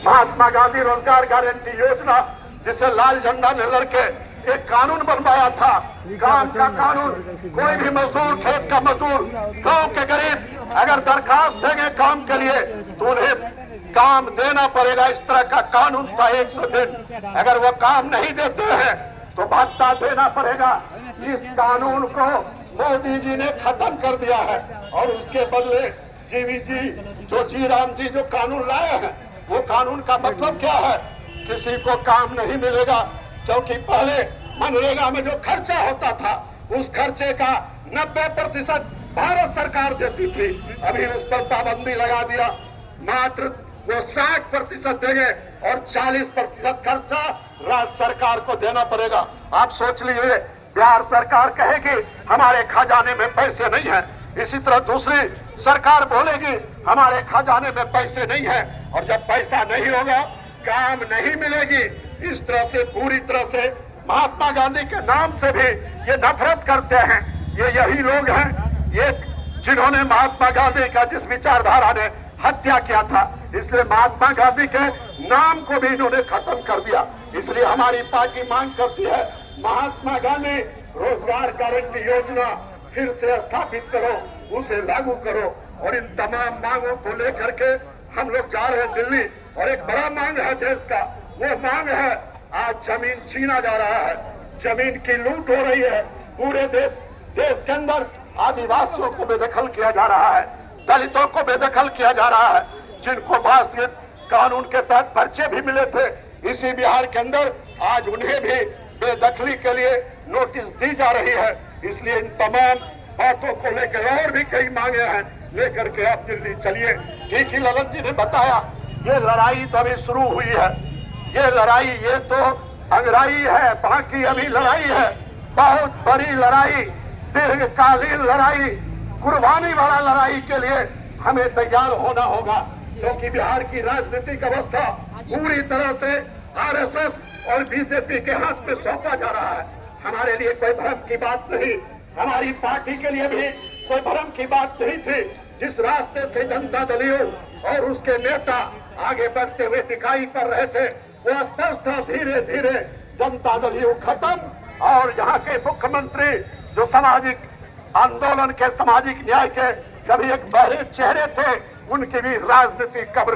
महात्मा गांधी रोजगार गारंटी योजना, जिसे लाल झंडा ने लड़के एक कानून बनवाया था, काम का कानून। कोई भी मजदूर, खेत का मजदूर, गांव के गरीब अगर दरखास्त देंगे काम के लिए तो उन्हें काम देना पड़ेगा। इस तरह का कानून था 100 दिन। अगर वो काम नहीं देते हैं तो भत्ता देना पड़ेगा। इस कानून को मोदी जी ने खत्म कर दिया है और उसके बदले जीवी जी जो जी राम जी जो कानून लाए हैं, वो कानून का मतलब क्या है? किसी को काम नहीं मिलेगा, क्योंकि पहले मनरेगा में जो खर्चा होता था उस खर्चे का 90% भारत सरकार देती थी। अभी उस पर पाबंदी लगा दिया, मात्र वो 60% देंगे और 40% खर्चा राज्य सरकार को देना पड़ेगा। आप सोच लीजिए, बिहार सरकार कहेगी हमारे खजाने में पैसे नहीं है, इसी तरह दूसरी सरकार बोलेगी हमारे खजाने में पैसे नहीं है, और जब पैसा नहीं होगा काम नहीं मिलेगी। इस तरह से पूरी तरह से महात्मा गांधी के नाम से भी ये नफरत करते हैं। ये यही लोग हैं ये जिन्होंने महात्मा गांधी का जिस विचारधारा ने हत्या किया था, इसलिए महात्मा गांधी के नाम को भी इन्होंने खत्म कर दिया। इसलिए हमारी पार्टी मांग करती है महात्मा गांधी रोजगार गारंटी योजना फिर से स्थापित करो, उसे लागू करो। और इन तमाम मांगों को लेकर के हम लोग जा रहे हैं दिल्ली, और एक बड़ा मांग है देश का, वो मांग है आज जमीन छीना जा रहा है, जमीन की लूट हो रही है। पूरे देश के अंदर आदिवासियों को बेदखल किया जा रहा है, दलितों को बेदखल किया जा रहा है, जिनको बासगीत कानून के तहत पर्चे भी मिले थे इसी बिहार के अंदर, आज उन्हें भी बेदखली के लिए नोटिस दी जा रही है। इसलिए इन तमाम बातों को लेकर और भी कई मांगे हैं लेकर के आप दिल्ली चलिए। ठीक ही ललन जी ने बताया, ये लड़ाई तो अभी शुरू हुई है, ये लड़ाई ये तो अंगराई है, बाकी अभी लड़ाई है, बहुत बड़ी लड़ाई, दीर्घकालीन लड़ाई, कुर्बानी वाला लड़ाई के लिए हमें तैयार होना होगा, क्योंकि बिहार की राजनीतिक अवस्था पूरी तरह से आरएसएस और बीजेपी के हाथ में सौंपा जा रहा है। हमारे लिए कोई भ्रम की बात नहीं, हमारी पार्टी के लिए भी कोई भ्रम की बात नहीं थी। जिस रास्ते से जनता दल और उसके नेता आगे बढ़ते हुए दिखाई पड़ रहे थे वो स्पष्ट था। धीरे धीरे जनता दल खत्म, और यहाँ के मुख्यमंत्री जो सामाजिक आंदोलन के, सामाजिक न्याय के कभी एक बहरे चेहरे थे, उनकी भी राजनीतिक कब्र